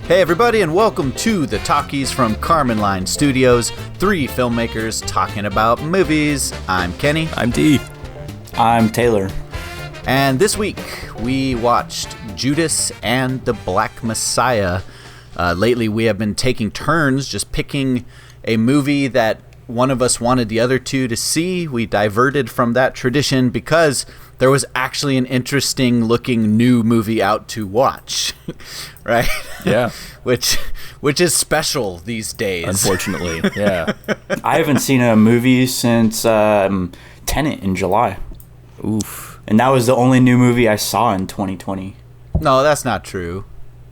Hey everybody, and welcome to the Talkies from Karman Line Studios. 3 filmmakers talking about movies. I'm Kenny. I'm D. I'm Taylor. And this week we watched Judas and the Black Messiah. Lately we have been taking turns just picking a movie that one of us wanted the other two to see. We diverted from that tradition because there was actually an interesting looking new movie out to watch. Right? Yeah. Which is special these days. Unfortunately, yeah. I haven't seen a movie since Tenet in July. Oof. And that was the only new movie I saw in 2020. No, that's not true.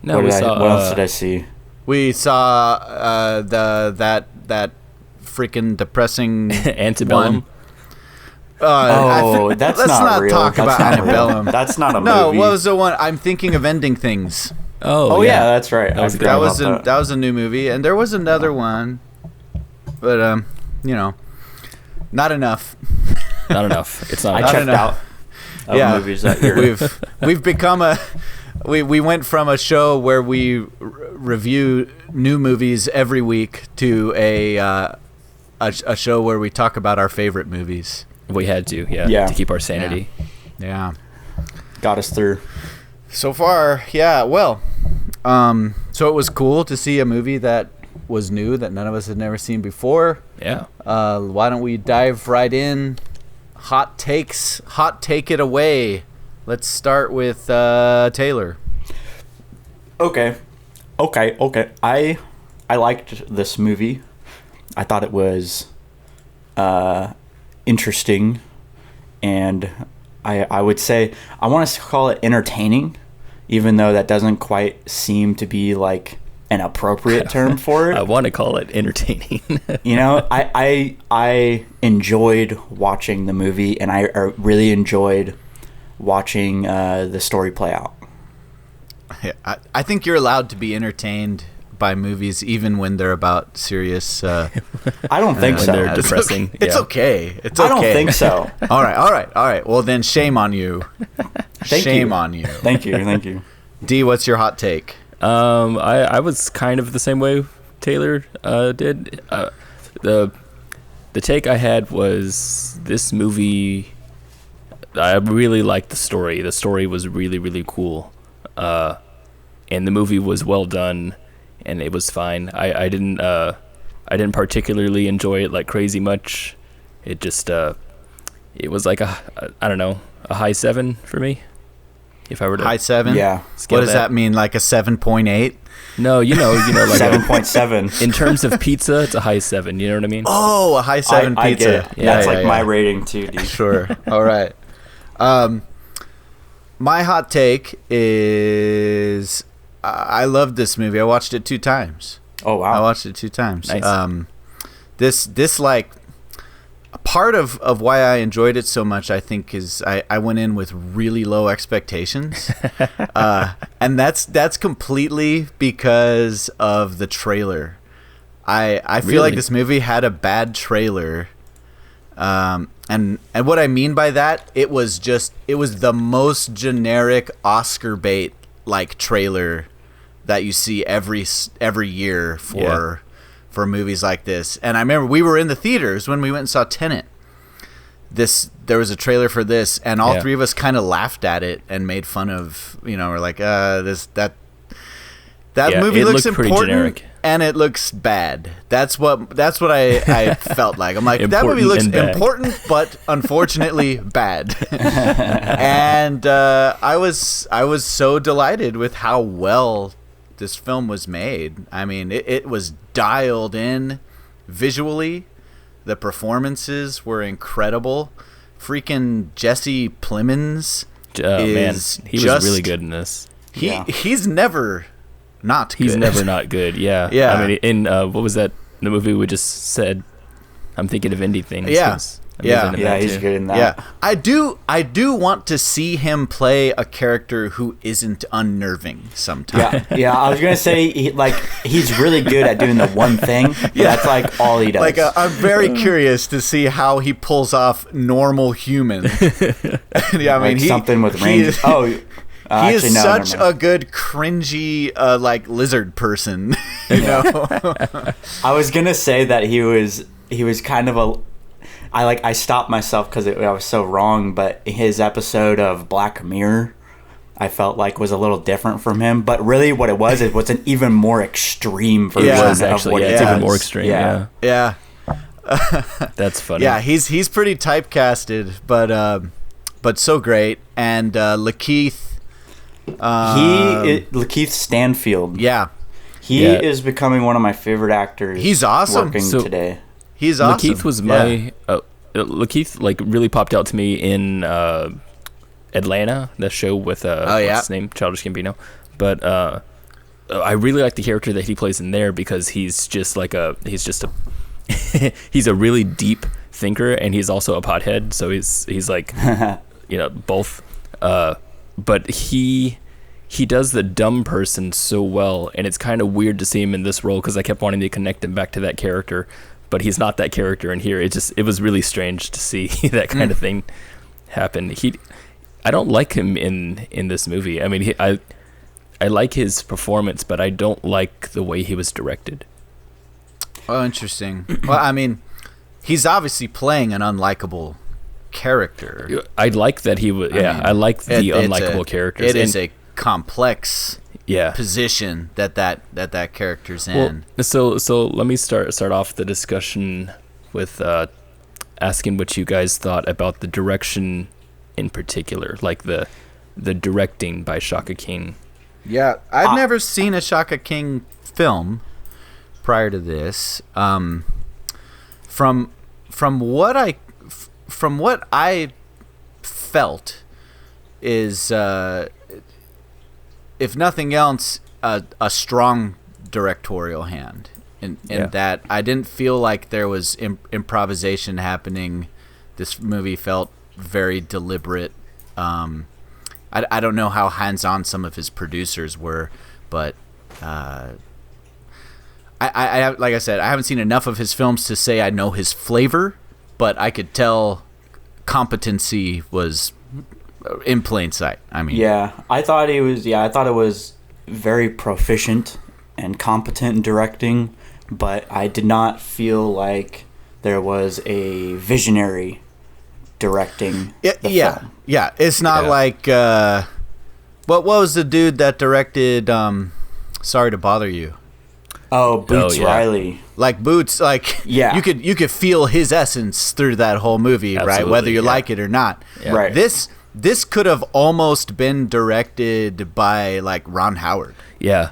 No, what we saw. What else did I see? We saw that freaking depressing Antebellum. one. That's let's not real. talk That's about not Antebellum. real. That's not a No, movie. what was the one? I'm thinking of Ending Things. Oh yeah, that's right. That was I good. forgot That about that was a new movie, and there was another one, but not enough. Not enough. It's not. I Not checked enough. out of movies that year. We've become we went from a show where we review new movies every week to a show where we talk about our favorite movies. We had to, to keep our sanity. Yeah. Got us through. So far, yeah. Well, so it was cool to see a movie that was new that none of us had never seen before. Yeah. Why don't we dive right in? Hot takes. Hot take it away. Let's start with Taylor. Okay. I liked this movie. I thought it was interesting, and I would say I want to call it entertaining, even though that doesn't quite seem to be like an appropriate term for it. I want to call it entertaining. I enjoyed watching the movie, and I really enjoyed watching the story play out. Yeah, I think you're allowed to be entertained by movies even when they're about serious. I don't think so. When they're depressing. It's okay. It's okay. I don't think so. All right. Well, then shame on you. Shame on you. Thank you. D, what's your hot take? I was kind of the same way Taylor did. The take I had was this movie. I really liked the story. The story was really, really cool, and the movie was well done, and it was fine. I didn't particularly enjoy it like crazy much. It just it was like a high 7 for me. If I were to High 7? Yeah. What does that mean? Like a 7.8? No, like 7.7. in terms of pizza, it's a high 7. You know what I mean? Oh, a high 7 I pizza. get it. That's my rating too, dude. Sure. All right. My hot take is I loved this movie. I watched it 2 times. Oh wow! I watched it 2 times. Nice. This like part of why I enjoyed it so much, I think, is I went in with really low expectations, and that's completely because of the trailer. I feel like this movie had a bad trailer, and what I mean by that, it was the most generic Oscar bait like trailer that you see every year for movies like this. And I remember we were in the theaters when we went and saw Tenet. There was a trailer for this, and all 3 of us kind of laughed at it and made fun of, we're like, that movie looks important and it looks bad. That's what I felt like. I'm like, that movie looks important, but unfortunately bad. And I was so delighted with how well this film was made. I mean, it was dialed in visually. The performances were incredible. Freaking Jesse Plemons he was really good in this. He's never not good. He's never not good. Yeah. Yeah. I mean, in what was that? The movie we just said. I'm thinking of Indie Things. Yeah. He's good in that. Yeah, I do want to see him play a character who isn't unnerving sometimes. Yeah. I was gonna say he's really good at doing the one thing. That's like all he does. Like I'm very curious to see how he pulls off normal human. Yeah, I mean something with range. He is actually, no, such never mind. a good cringy like lizard person. You know. I was gonna say that he was kind of a. I stopped myself because I was so wrong, but his episode of Black Mirror, I felt like was a little different from him. But really, what it was an even more extreme version Yeah. It was of what it's he even does. more extreme. Yeah, Yeah. that's funny. Yeah, he's pretty typecasted, but so great. And Lakeith, Lakeith Stanfield. yeah, He Yeah. is becoming one of my favorite actors. He's awesome. Working So- today. he's awesome. Lakeith was my Lakeith like really popped out to me in Atlanta, the show with what's his name, Childish Gambino. But I really like the character that he plays in there because he's a really deep thinker, and he's also a pothead. So he's like both. But he does the dumb person so well, and it's kind of weird to see him in this role because I kept wanting to connect him back to that character, but he's not that character in here. It was really strange to see that kind of thing happen. I don't like him in this movie. I mean, I like his performance, but I don't like the way he was directed. Oh, interesting. Well, I mean, he's obviously playing an unlikable character. I like that he was. Yeah, I like the unlikable characters. It is a complex yeah position that character's in. Well, so let me start off the discussion with asking what you guys thought about the direction in particular, like the directing by Shaka King. Yeah, I've never seen a Shaka King film prior to this. From what I felt is, if nothing else, a strong directorial hand. In that, I didn't feel like there was improvisation happening. This movie felt very deliberate. I don't know how hands-on some of his producers were, but I like I said, I haven't seen enough of his films to say I know his flavor, but I could tell competency was in plain sight. I mean, I thought it was very proficient and competent in directing, but I did not feel like there was a visionary directing the film. Yeah. It's not like what was the dude that directed Sorry to Bother You? Oh, Boots Riley. Like Boots, like you could feel his essence through that whole movie, Absolutely, right? Whether you like it or not. Yeah. Right. This could have almost been directed by like Ron Howard. Yeah,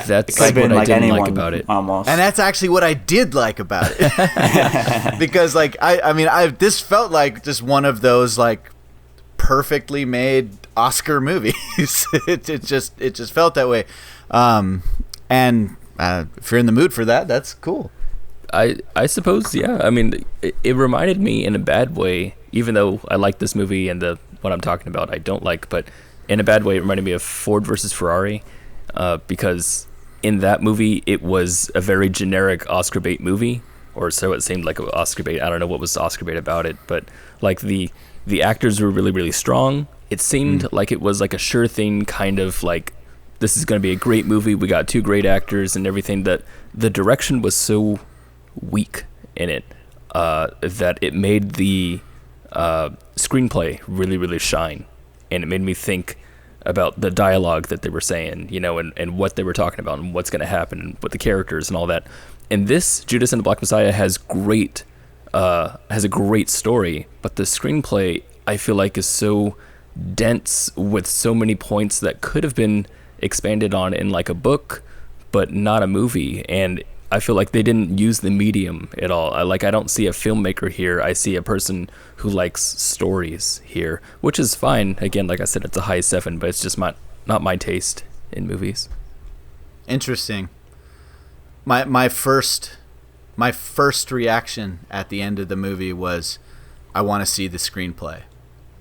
That's it could have been what I like didn't anyone like about it. almost. And that's actually what I did like about it. Because like this felt like just one of those like perfectly made Oscar movies. it just felt that way. And if you're in the mood for that, that's cool. I suppose, yeah. I mean, it reminded me in a bad way, even though I like this movie and what I'm talking about I don't like, but in a bad way it reminded me of Ford versus Ferrari, because in that movie it was a very generic Oscar bait movie, or so it seemed like an Oscar bait. I don't know what was Oscar bait about it, but like the actors were really, really strong. It seemed like it was like a sure thing, kind of like, this is going to be a great movie. We got two great actors and everything. That the direction was so weak in it that it made the screenplay really, really shine, and it made me think about the dialogue that they were saying, and what they were talking about and what's going to happen and what the characters and all that. And this Judas and the Black Messiah has a great story, but the screenplay I feel like is so dense with so many points that could have been expanded on in like a book, but not a movie. And I feel like they didn't use the medium at all. I don't see a filmmaker here. I see a person who likes stories here, which is fine. Again, like I said, it's a high 7, but it's just not my taste in movies. Interesting. My first reaction at the end of the movie was, I want to see the screenplay.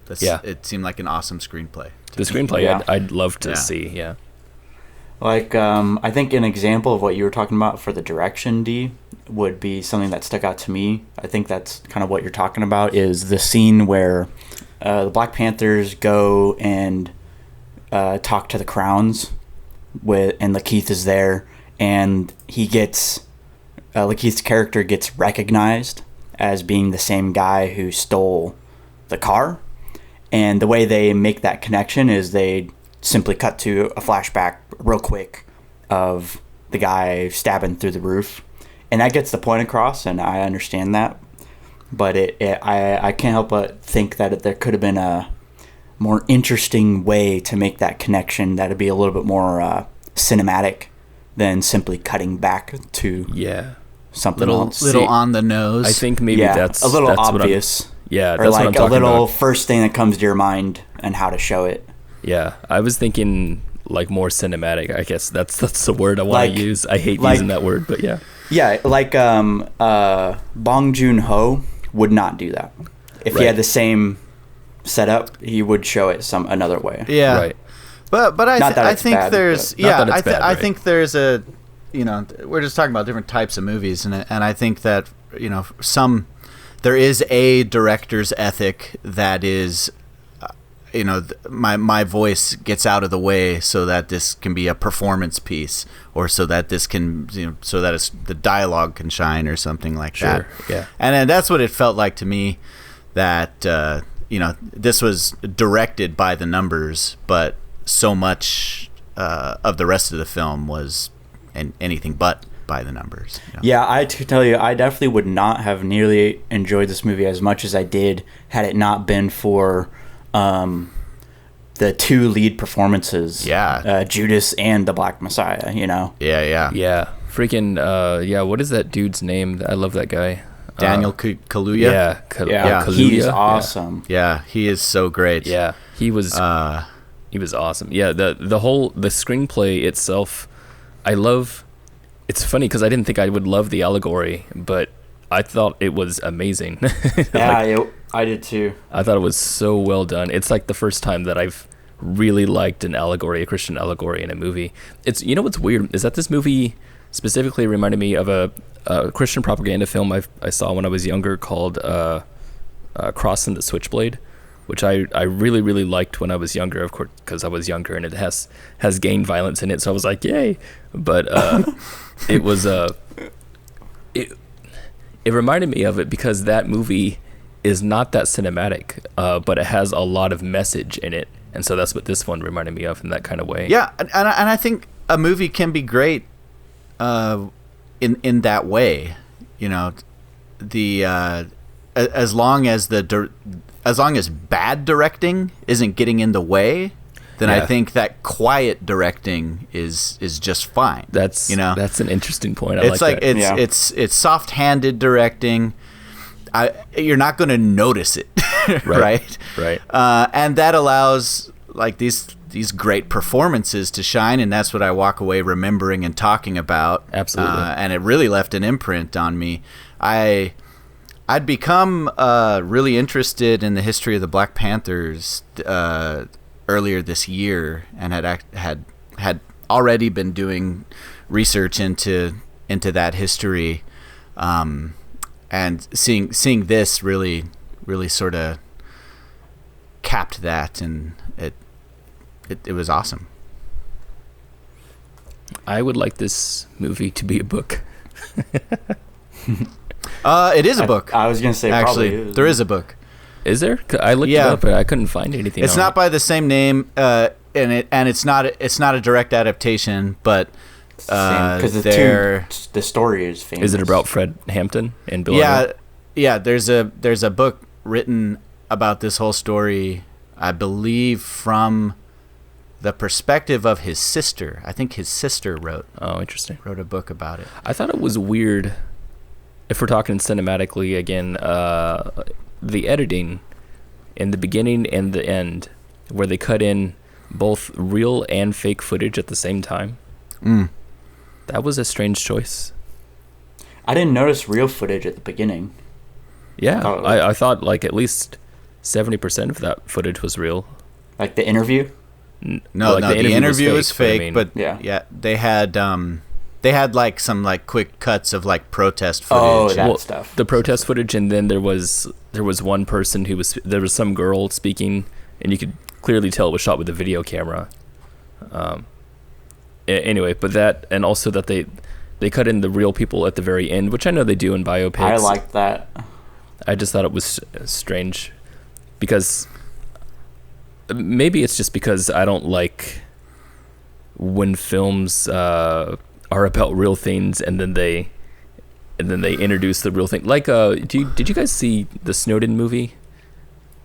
It seemed like an awesome screenplay. The screenplay, I'd love to see. Yeah. Like, I think an example of what you were talking about for the direction, D, would be something that stuck out to me. I think that's kind of what you're talking about, is the scene where the Black Panthers go and talk to the Crowns and Lakeith is there, and he gets Lakeith's character gets recognized as being the same guy who stole the car. And the way they make that connection is they simply cut to a flashback real quick of the guy stabbing through the roof. And that gets the point across, and I understand that. But I can't help but think that there could have been a more interesting way to make that connection that would be a little bit more cinematic than simply cutting back to something else. Little on the nose. I think maybe that's a little that's obvious. That's or what I'm like a talking little about. first thing that comes to your mind and how to show it. Yeah, I was thinking like more cinematic. I guess that's the word I want to use. I hate using that word, but yeah. Yeah, like Bong Joon-ho would not do that. If he had the same setup, he would show it another way. Yeah. Right. But I think bad, there's but- yeah, I think there's a, you know, we're just talking about different types of movies, and I think that, you know, there is a director's ethic that is, you know, my voice gets out of the way so that this can be a performance piece, or so that this can, you know, so that the dialogue can shine or something like that. Yeah. And then that's what it felt like to me, that you know, this was directed by the numbers, but so much of the rest of the film was anything but by the numbers. You know? Yeah, I to tell you, I definitely would not have nearly enjoyed this movie as much as I did had it not been for the two lead performances. Yeah. Judas and the Black Messiah, you know? Yeah. Freaking, what is that dude's name? I love that guy. Daniel Kaluuya. Yeah, Kaluuya. he's awesome. Yeah, he is so great. Yeah, he was awesome. Yeah, the screenplay itself, I love. It's funny because I didn't think I would love the allegory, but I thought it was amazing. I did too. I thought it was so well done. It's like the first time that I've really liked a Christian allegory in a movie. It's, you know what's weird is that this movie specifically reminded me of a Christian propaganda film I saw when I was younger called Cross and the Switchblade, which I really, really liked when I was younger, of course, because I was younger, and it has gang violence in it, so I was like, yay. But it was it reminded me of it because that movie is not that cinematic, but it has a lot of message in it, and so that's what this one reminded me of in that kind of way. Yeah, and I think a movie can be great in that way, you know, as long as bad directing isn't getting in the way, then I think that quiet directing is just fine. That's, you know, that's an interesting point. It's soft-handed directing. You're not going to notice it, right? Right. And that allows like these great performances to shine, and that's what I walk away remembering and talking about. Absolutely. And it really left an imprint on me. I'd become really interested in the history of the Black Panthers earlier this year, and had already been doing research into that history, and seeing this really sort of capped that, and it was awesome. I would like this movie to be a book. It is a book. I was gonna say actually probably is. There is a book. Is there? I looked it up, but I couldn't find anything. It's not by the same name, and it's not a direct adaptation, but because the story is famous. Is it about Fred Hampton and Bill? Yeah. There's a book written about this whole story, I believe, from the perspective of his sister. I think his sister wrote a book about it. I thought it was weird, if we're talking cinematically again, the editing in the beginning and the end, where they cut in both real and fake footage at the same time. That was a strange choice. I didn't notice real footage at the beginning. Yeah, I thought like at least 70% of that footage was real. Like the interview? No, the interview was fake, but yeah, they had like some like quick cuts of like protest footage. Stuff. The protest footage, and then there was one person there was some girl speaking, and you could clearly tell it was shot with a video camera. Anyway, but that, and also that they cut in the real people at the very end, which I know they do in biopics. I like that. I just thought it was strange because maybe it's just because I don't like when films are about real things and then they introduce the real thing. Like, did you guys see the Snowden movie?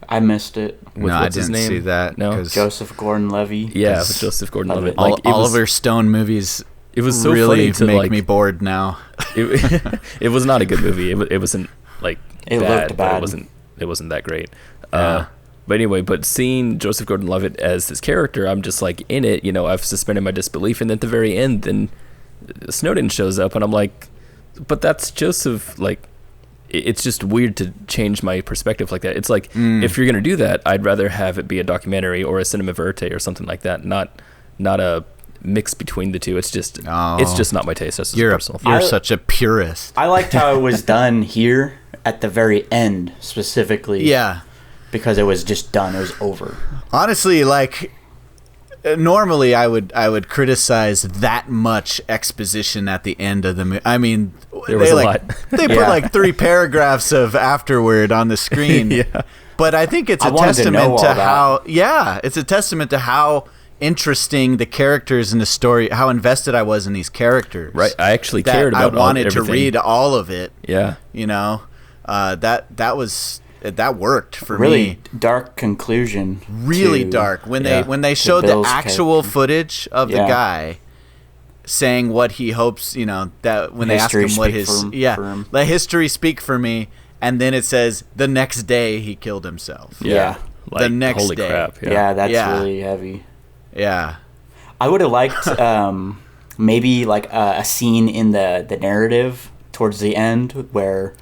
I missed it. No, I didn't see that. No, Joseph Gordon-Levitt. Yeah, with Joseph Gordon-Levitt. Like, Oliver Stone movies. It was so really funny to make like, me bored now. It was not a good movie. It wasn't like it bad, looked but bad. it wasn't that great. Yeah. But anyway, but seeing Joseph Gordon-Levitt as this character, I'm just like in it. I've suspended my disbelief, and at the very end, then Snowden shows up, and I'm like, but that's Joseph. Like, it's just weird to change my perspective like that. It's like if you're gonna do that, I'd rather have it be a documentary or a cinema verite or something like that, not a mix between the two. It's just not my taste. That's just personal. You're such a purist. I liked how it was done here at the very end specifically. Yeah. Because it was just done. It was over. Honestly, like, normally I would criticize that much exposition at the end of the movie. I mean, there was a lot. They put like 3 paragraphs of afterward on the screen. Yeah. But I think it's a testament to how it's a testament to how interesting the characters in the story, how invested I was in these characters. Right. I actually cared about I wanted everything. to read all of it. Yeah. That worked for me. Really dark conclusion. Really dark. When they showed the actual footage of the guy saying what he hopes, that when they ask him what let history speak for me, and then it says the next day he killed himself. Yeah. Like, the next holy day. Crap. Yeah, that's really heavy. Yeah. I would have liked maybe like a scene in the narrative towards the end where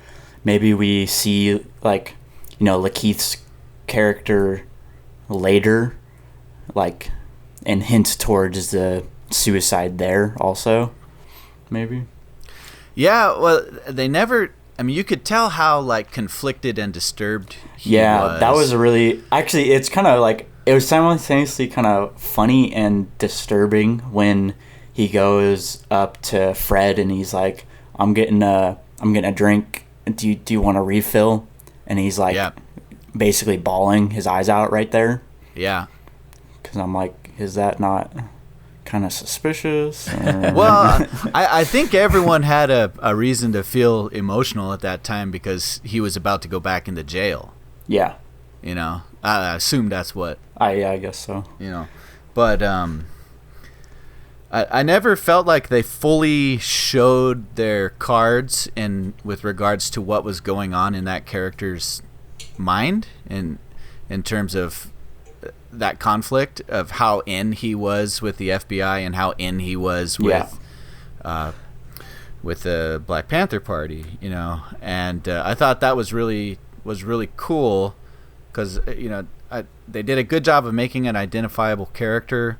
maybe we see like Lakeith's character later, like, and hints towards the suicide there also, maybe. Yeah, well, they never. I mean, you could tell how like conflicted and disturbed he was. That was actually. It's kind of like it was simultaneously kind of funny and disturbing when he goes up to Fred and he's like, "I'm getting a drink. Do you want a refill?" And he's like, basically bawling his eyes out right there. Yeah. Because I'm like, is that not kind of suspicious? Well, I think everyone had a reason to feel emotional at that time because he was about to go back into jail. Yeah. I assume that's what. I guess so. But I never felt like they fully showed their cards with regards to what was going on in that character's mind in terms of that conflict of how in he was with the FBI and how in he was with the Black Panther Party, and I thought that was really cool because they did a good job of making an identifiable character.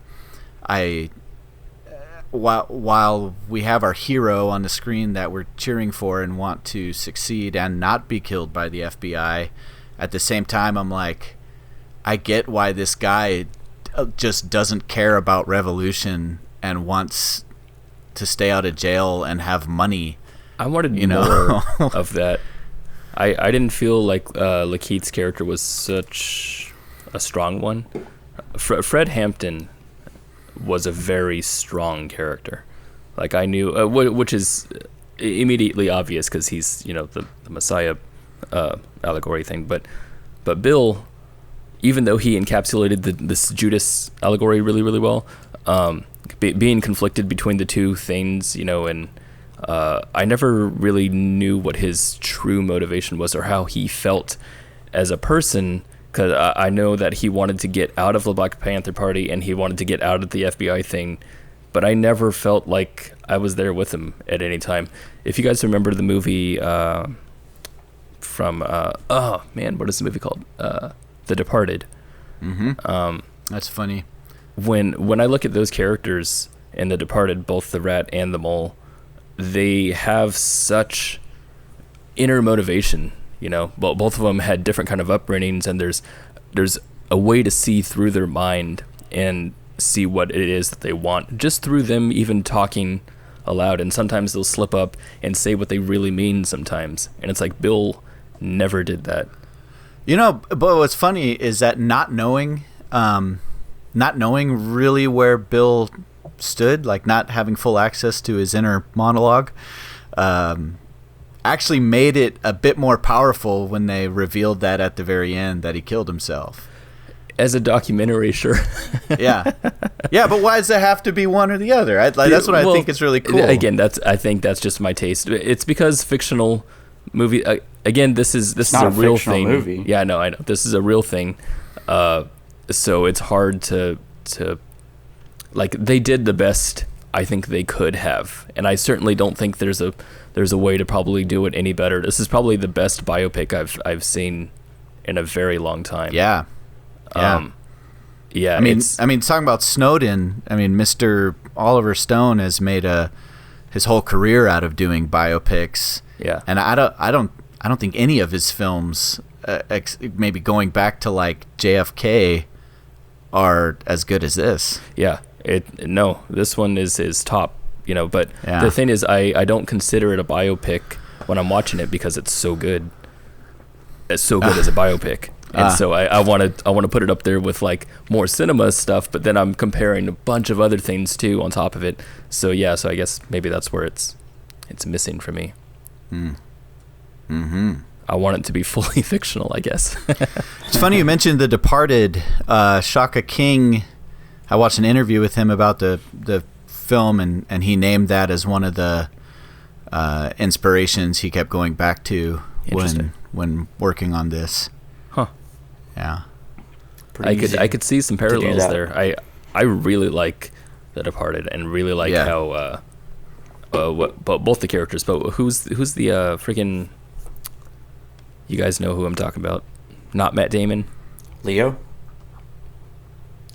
While we have our hero on the screen that we're cheering for and want to succeed and not be killed by the FBI, at the same time I'm like, I get why this guy just doesn't care about revolution and wants to stay out of jail and have money. I wanted more of that. I didn't feel like Lakeith's character was such a strong one. Fred Hampton was a very strong character. Like I knew, which is immediately obvious because he's the Messiah allegory thing. But Bill, even though he encapsulated this Judas allegory really, really well, being conflicted between the two things, and I never really knew what his true motivation was or how he felt as a person. Because I know that he wanted to get out of the Black Panther Party and he wanted to get out of the FBI thing, but I never felt like I was there with him at any time. If you guys remember the movie what is the movie called? The Departed. Mm-hmm. That's funny. When I look at those characters in The Departed, both the rat and the mole, they have such inner motivation. Both of them had different kind of upbringings, and there's a way to see through their mind, and see what it is that they want just through them even talking aloud. And sometimes they'll slip up and say what they really mean sometimes. And it's like Bill never did that. You know, but what's funny is that not knowing really where Bill stood, like not having full access to his inner monologue, actually made it a bit more powerful when they revealed that at the very end that he killed himself. As a documentary, sure. Yeah, but why does it have to be one or the other? That's what I think is really cool. Again, I think that's just my taste. It's because fictional movie. Again, this is a real thing. Movie. Yeah, no, I know this is a real thing. So it's hard to like they did the best I think they could have, and I certainly don't think there's a way to probably do it any better. This is probably the best biopic I've seen in a very long time. Yeah. Yeah. I mean, talking about Snowden. I mean, Mr. Oliver Stone has made his whole career out of doing biopics. Yeah. And I don't think any of his films, maybe going back to like JFK, are as good as this. Yeah. This one is top. You know, but Yeah. the thing is, I don't consider it a biopic when I'm watching it because it's so good. It's so good as a biopic. And so I want to put it up there with like more cinema stuff, but then I'm comparing a bunch of other things too on top of it. So yeah, so I guess maybe that's where it's missing for me. Mm-hmm. I want it to be fully fictional, I guess. It's funny you mentioned The Departed. Shaka King, I watched an interview with him about the film, and he named that as one of the inspirations he kept going back to when working on this. Huh. Yeah. I could see some parallels there. I really like The Departed and really like how both the characters, but who's the freaking, you guys know who I'm talking about? Not Matt Damon. Leo?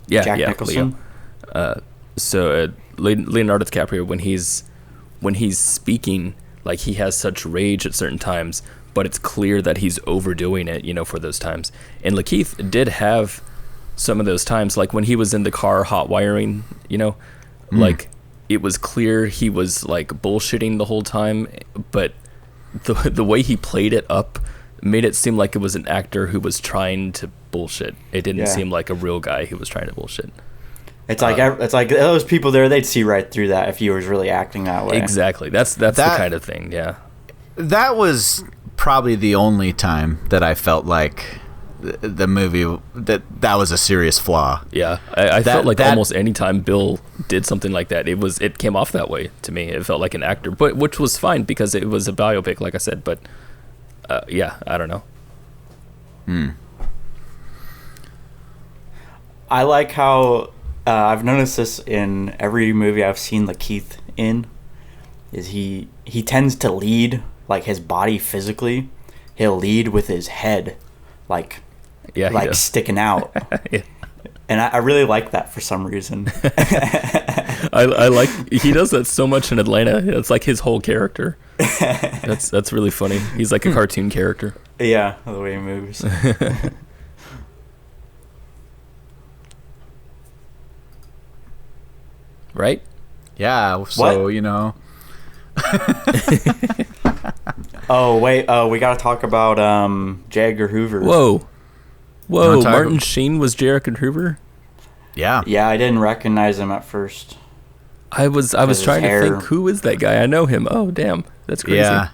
Yeah, Jack Nicholson? Leo. So Leonardo DiCaprio, when he's speaking, like he has such rage at certain times, but it's clear that he's overdoing it, you know, for those times. And Lakeith did have some of those times, like when he was in the car hot wiring, you know, like it was clear he was like bullshitting the whole time, but the way he played it up made it seem like it was an actor who was trying to bullshit. It didn't seem like a real guy who was trying to bullshit. It's like those people there, they'd see right through that if you was really acting that way. Exactly. That's the kind of thing, yeah. That was probably the only time that I felt like the movie that was a serious flaw. Yeah, I felt like almost any time Bill did something like that, it came off that way to me. It felt like an actor, but which was fine because it was a biopic, like I said. But yeah, I don't know. I like how I've noticed this in every movie I've seen Lakeith in. Is he tends to lead like his body physically. He'll lead with his head, like sticking out. Yeah. And I really like that for some reason. I like he does that so much in Atlanta. It's like his whole character. That's really funny. He's like a cartoon character. Yeah, the way he moves. Right? Yeah, so, What? you know. Oh, wait. We got to talk about J. Edgar Hoover. Whoa. Don't talk- Martin Sheen was J. Edgar Hoover? Yeah. Yeah, I didn't recognize him at first. I was trying to think, who is that guy? I know him. Oh, damn. That's crazy. Yeah.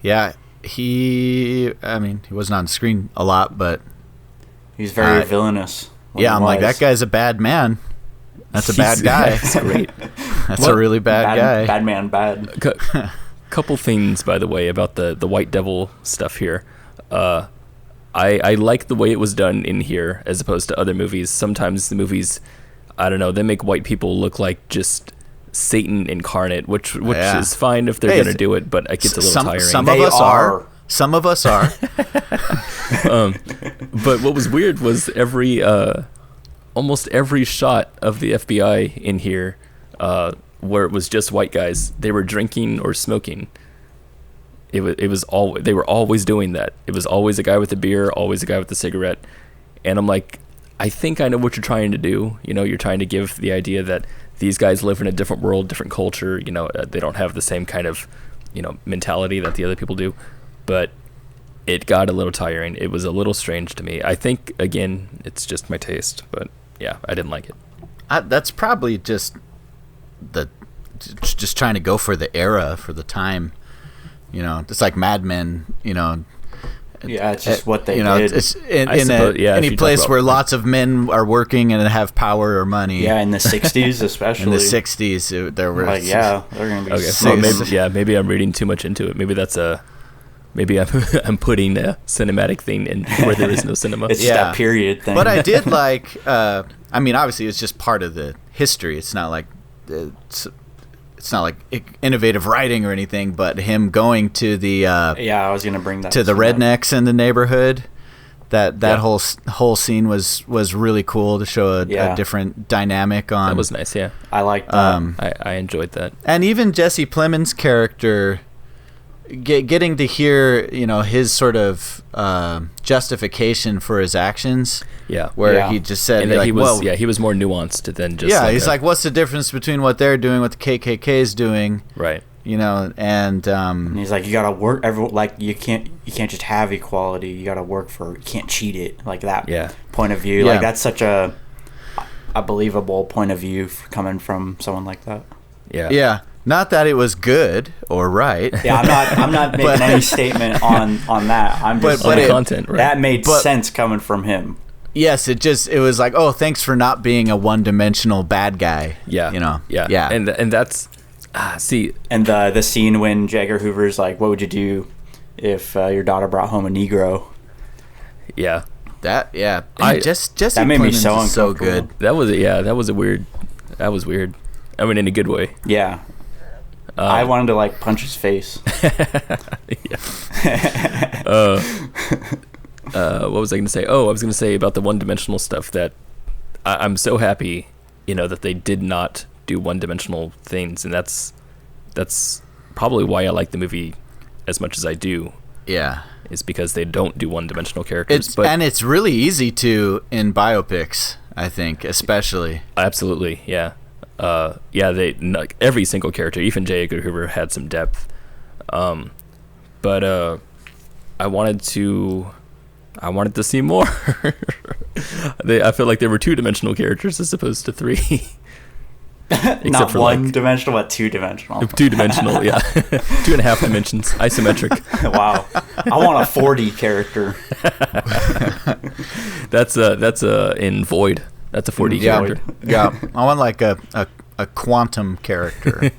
Yeah. He wasn't on screen a lot, but He's very villainous. yeah, I'm like, that guy's a bad man. That's a bad guy. That's great. That's a really bad guy. Bad man, bad. Couple things, by the way, about the White Devil stuff here. I like the way it was done in here as opposed to other movies. Sometimes the movies, I don't know, they make white people look like just Satan incarnate, which is fine if they're going to do it, but it gets a little tiring. Some of us are. Some of us are. But what was weird was almost every shot of the FBI in here, where it was just white guys, they were drinking or smoking. They were always doing that. It was always a guy with a beer, always a guy with a cigarette, and I'm like, I think I know what you're trying to do. You know, you're trying to give the idea that these guys live in a different world, different culture. You know, they don't have the same kind of, you know, mentality that the other people do. But it got a little tiring. It was a little strange to me. I think, again, it's just my taste. But yeah, I didn't like it. That's probably just trying to go for the era, for the time. You know, it's like Mad Men, you know. Yeah, it's just what they you know, did. It's any place where lots of men are working and have power or money. Yeah, in the 60s especially. In the 60s, there were... Like, yeah, they're going to be... Okay, well, maybe I'm reading too much into it. Maybe that's maybe I'm putting a cinematic thing in where there is no cinema. It's that period thing. But I did like... I mean, obviously, it's just part of the history. It's not like... It's not like innovative writing or anything, but him going to the I was gonna bring that to the rednecks in the neighborhood. That whole scene was really cool to show a different dynamic on. That was nice, yeah. I liked that. I enjoyed that. And even Jesse Plemons' character, getting to hear, you know, his sort of justification for his actions. Yeah. Where he just said, and that like, he was more nuanced than just. Yeah, he's like, what's the difference between what they're doing, what the KKK is doing? Right. You know, and he's like, you gotta work. You can't just have equality. You gotta work for. You can't cheat it. Like that. Point of view. Yeah. Like that's such a believable point of view coming from someone like that. Yeah. Yeah. Not that it was good or right. Yeah, I'm not making any statement on that. I'm just saying content. Right? That made sense coming from him. Yes, it was like, oh, thanks for not being a one-dimensional bad guy. Yeah. You know. Yeah. And that's see. And the scene when J. Edgar Hoover's like, what would you do if your daughter brought home a Negro? Yeah. Jesse that made me so uncomfortable. So good. That was weird. I mean, in a good way. Yeah. I wanted to like punch his face. What was I going to say? Oh, I was going to say about the one-dimensional stuff that I'm so happy, you know, that they did not do one-dimensional things, and that's probably why I like the movie as much as I do. Yeah, is because they don't do one-dimensional characters. And it's really easy to in biopics, I think, especially. Absolutely, yeah. Every single character, even J. Edgar Hoover, had some depth. But I wanted to see more. I feel like there were two-dimensional characters as opposed to three. Not for one-dimensional, but two-dimensional. Two-dimensional, yeah. 2.5 dimensions, isometric. Wow. I want a 4D character. That's in Void. That's a 4D character. Yeah, I want like a quantum character.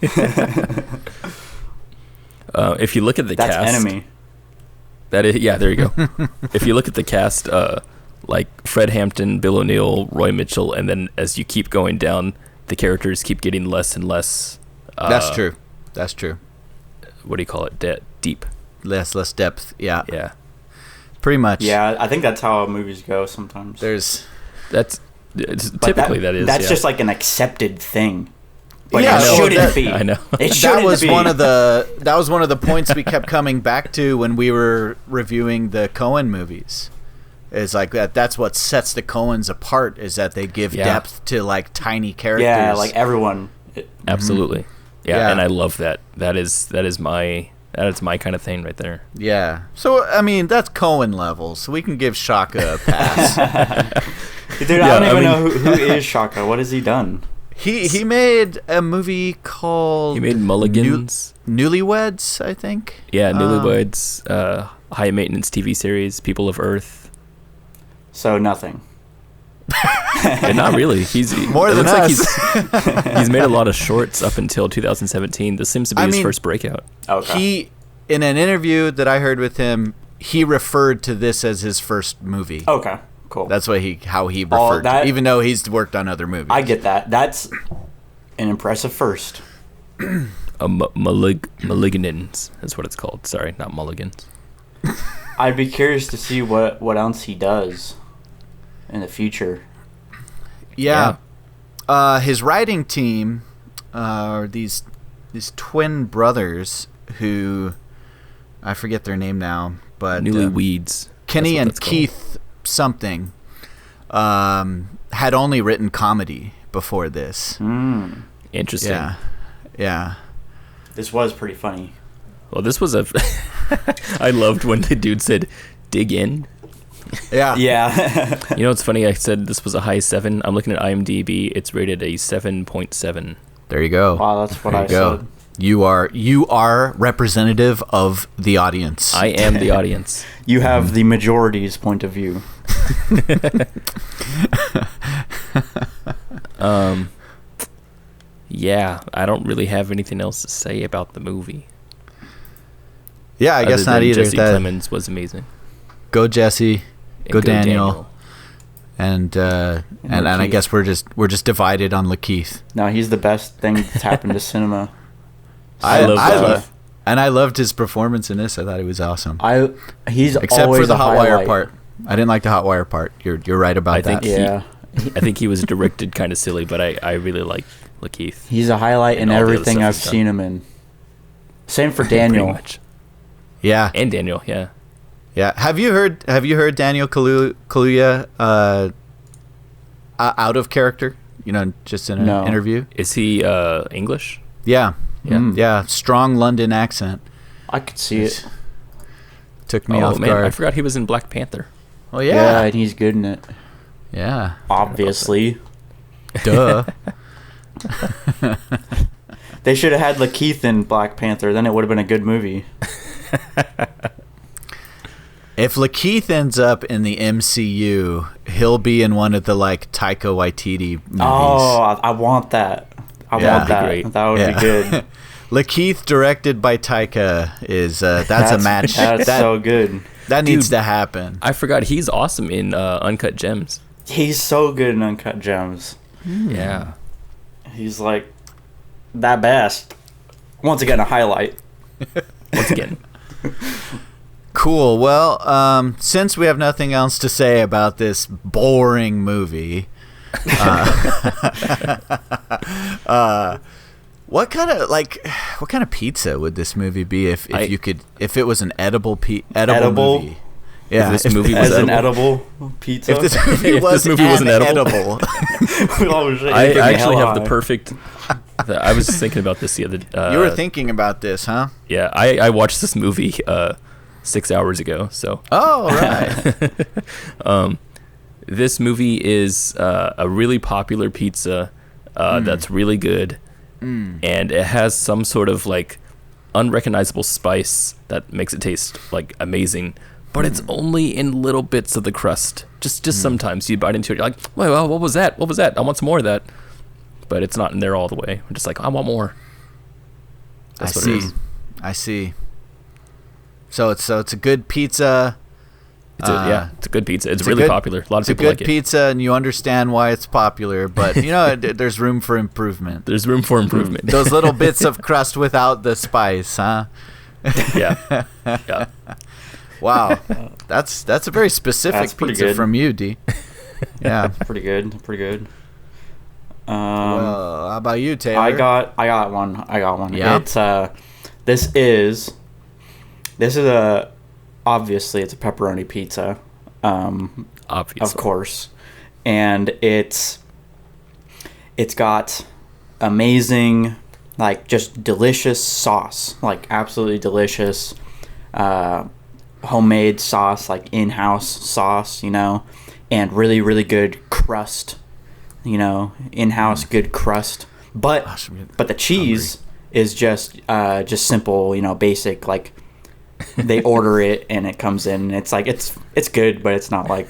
If you look at the cast, that's Enemy. That is, yeah. There you go. If you look at the cast, like Fred Hampton, Bill O'Neill, Roy Mitchell, and then as you keep going down, the characters keep getting less and less. That's true. What do you call it? Deep. Less depth. Yeah. Yeah. Pretty much. Yeah, I think that's how movies go sometimes. That's just like an accepted thing. But yeah, it shouldn't be. I know. It shouldn't be. That was one of the points we kept coming back to when we were reviewing the Coen movies. It's like that's what sets the Coens apart, is that they give depth to like tiny characters. Yeah, like everyone. Absolutely. Yeah, and I love that. That is my kind of thing right there. Yeah. So I mean, that's Coen level, so we can give Shaka a pass. Dude, I don't even know who is Shaka. What has he done? He made a movie called... He made Mulligans. Newlyweds, I think. Yeah, Newlyweds, High Maintenance TV series, People of Earth. So nothing. Not really. He's more than us. Like he's made a lot of shorts up until 2017. This seems to be his first breakout. Okay. He, in an interview that I heard with him, he referred to this as his first movie. Okay. Cool. That's how he referred to it, even though he's worked on other movies. I get that. That's an impressive first. Mulliganins is what it's called. Sorry, not Mulligans. I'd be curious to see what else he does in the future. Yeah. His writing team are these twin brothers who, I forget their name now, but Newlyweds. Kenny and Keith something. had only written comedy before this. Interesting. Yeah. This was pretty funny. Well, this was a. I loved when the dude said, "Dig in." Yeah. Yeah. You know, it's funny. I said this was a high 7. I'm looking at IMDb. It's rated a 7.7. There you go. Wow, that's what There I you go. said. You are representative of the audience. I am the audience. You have the majority's point of view. Yeah, I don't really have anything else to say about the movie. Yeah, I guess other not than either. Jesse Plemons was amazing. Go Jesse. And Go Daniel. And I guess we're just divided on Lakeith. No, he's the best thing that's happened to cinema. I love Lakeith. And I loved his performance in this. I thought he was awesome. He's Except always for the a hot wire highlight. part. I didn't like the hot wire part. You're right about I that. think Yeah. I think he was directed kind of silly, but I really like Lakeith. He's a highlight in And all the other everything stuff I've he's done. seen him in. Same for Pretty Daniel. much. Yeah. And Daniel, yeah. Yeah. Have you heard Daniel Kaluuya out of character? You know, just in an No. interview? Is he English? Yeah. Yeah. Yeah. Strong London accent. I could see it. Took me Oh off man, guard. I forgot he was in Black Panther. Oh Yeah, yeah. and he's good in it. Yeah. Obviously. Duh. They should have had Lakeith in Black Panther. Then it would have been a good movie. If Lakeith ends up in the MCU, he'll be in one of the like Taika Waititi movies. Oh, I want that. I Yeah. want that. That'd be great. That would be good. Lakeith, directed by Taika, is that's a match. That's that so good. that needs Dude. to happen. I forgot he's awesome in Uncut Gems. He's so good in Uncut Gems. Yeah. He's like that best. Once again, a highlight. Once again. Cool. Well, since we have nothing else to say about this boring movie, what kind of pizza would this movie be if it was an edible Edible? movie? Yeah, If this movie was As an edible. pizza. if this movie If was this movie wasn't edible. Oh, shit, I you're getting actually hella have the high. perfect. I was thinking about this the other. You were thinking about this, huh? Yeah, I watched this movie 6 hours ago. So Oh, right. this movie is a really popular pizza that's really good, and it has some sort of like unrecognizable spice that makes it taste like amazing. But it's only in little bits of the crust. Just sometimes you bite into it, you're like, well, what was that? What was that? I want some more of that. But it's not in there all the way. I'm just like, I want more. That's what it is. I see. So it's a good pizza. It's a good pizza. It's It's a really good- popular. A lot of It's a people good like it. pizza, and you understand why it's popular. But you know, there's room for improvement. There's room for improvement. Those little bits of crust without the spice, huh? Yeah. Yeah. Wow, that's a very specific That's pretty pizza good. from you, D. Yeah. Pretty good. Pretty good. Well, how about you, Taylor? I got one. Yeah? It's this is obviously it's a pepperoni pizza. Obviously. Of course. And it's got amazing, like, just delicious sauce, like absolutely delicious homemade sauce, like in-house sauce, you know, and really, really good crust, you know, in-house good crust. But Gosh, I'm getting but the cheese is just simple, you know, basic, like they order it and it comes in and it's like it's good, but it's not like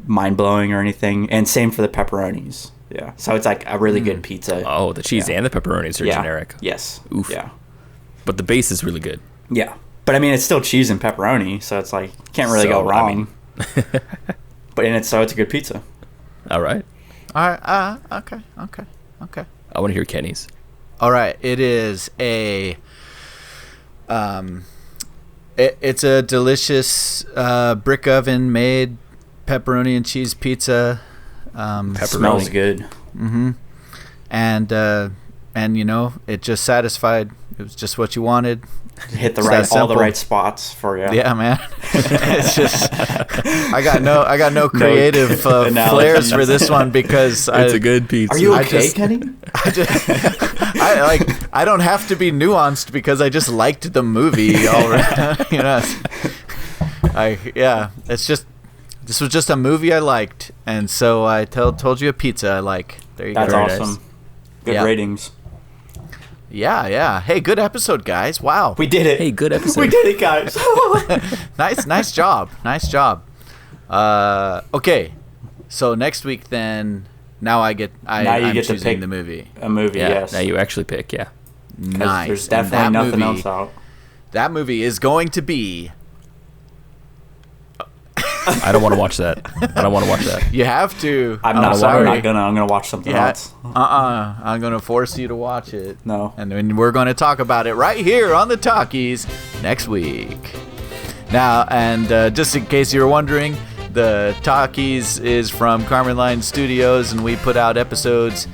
mind-blowing or anything. And same for the pepperonis. Yeah. So it's like a really good pizza. Oh, the cheese Yeah. and the pepperonis are Yeah. generic. Yes. Oof. Yeah. But the base is really good. Yeah. But I mean, it's still cheese and pepperoni, so it's like can't really go So, I wrong. mean- But it's a good pizza. All right. All right. Okay. I want to hear Kenny's. All right. It is a it's a delicious brick oven made pepperoni and cheese pizza. Smells good. And you know, it just satisfied. It was just what you wanted. hit the It's right that all the simple. right spots for you. Yeah, man. It's just I got no creative flares analogies. for this one because It's a good pizza. Are you I okay, just- Kenny? I don't have to be nuanced because I just liked the movie already. You know, it's just this was just a movie I liked, and so I told you a pizza I like. There you That's go. Very awesome. nice. Good Yeah. ratings. Yeah. Hey, good episode, guys. Wow. We did it. Hey, good episode. We did it, guys. Nice job. Nice job. Okay. So next week then. Now I'm get to choosing pick the movie. A movie, Yeah, yes. now you actually pick, yeah. 'Cause Nice. There's And definitely that nothing movie- else out. That movie is going to be. I don't want to watch that. I don't want to watch that. You have to. I'm not gonna. I'm gonna watch something Yeah. else. I'm gonna force you to watch it. No. And then we're gonna talk about it right here on the Talkies next week. Now, and just in case you were wondering, the Talkies is from Karman Line Studios, and we put out episodes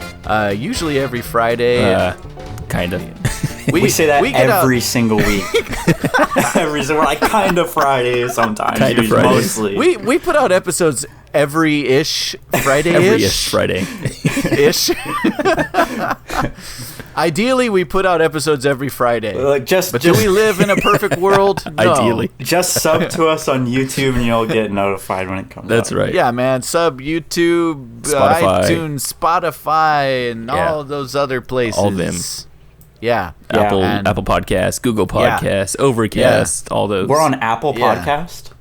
usually every Friday. Kind of. We say that get out- every single week. Every single, like kind of Friday sometimes. Kinda usually, Friday. Mostly. we put out episodes every-ish Friday-ish. Every-ish Friday. Ish. Ideally, we put out episodes every Friday. like But do we live in a perfect world? No. Ideally. just sub to us on YouTube and you'll get notified when it comes That's out. right. Yeah, man. Sub YouTube, Spotify. iTunes, Spotify, and Yeah. all those other places. All them. Yeah. Yeah, Apple and- Apple Podcasts, Google Yeah. Podcasts, Overcast, all those. We're on Apple Yeah. Podcast.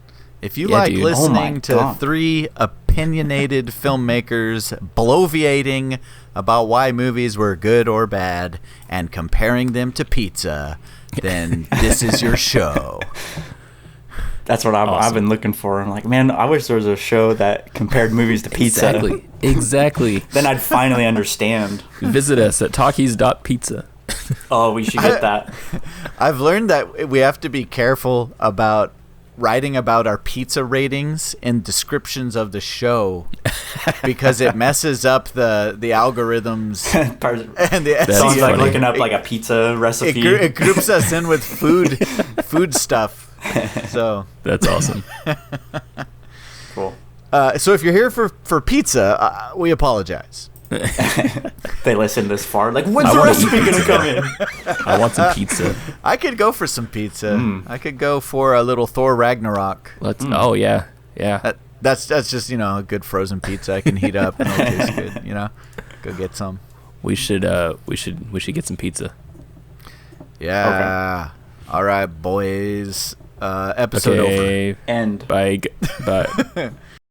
If you Yeah, like dude. listening Oh my to God. three opinionated filmmakers bloviating about why movies were good or bad and comparing them to pizza, then this is your show. That's what I've Awesome. been looking for. I'm like, man, I wish there was a show that compared movies to pizza. Exactly. Then I'd finally understand. Visit us at talkies.pizza. Oh, we should get that. I've learned that we have to be careful about writing about our pizza ratings in descriptions of the show because it messes up the algorithms and the That's Sounds like funny. looking up like a pizza recipe. it groups us in with food stuff. So That's awesome. Cool. so if you're here for pizza, we apologize. They listen this far. Like, when's I the wanna recipe eat gonna come in? I want some pizza. I could go for some pizza. I could go for a little Thor Ragnarok. Let's. Oh yeah, yeah. That's just a good frozen pizza I can heat up and it'll taste good. Go get some. We should get some pizza. Yeah. All right, boys. Episode over. Okay. And Bye.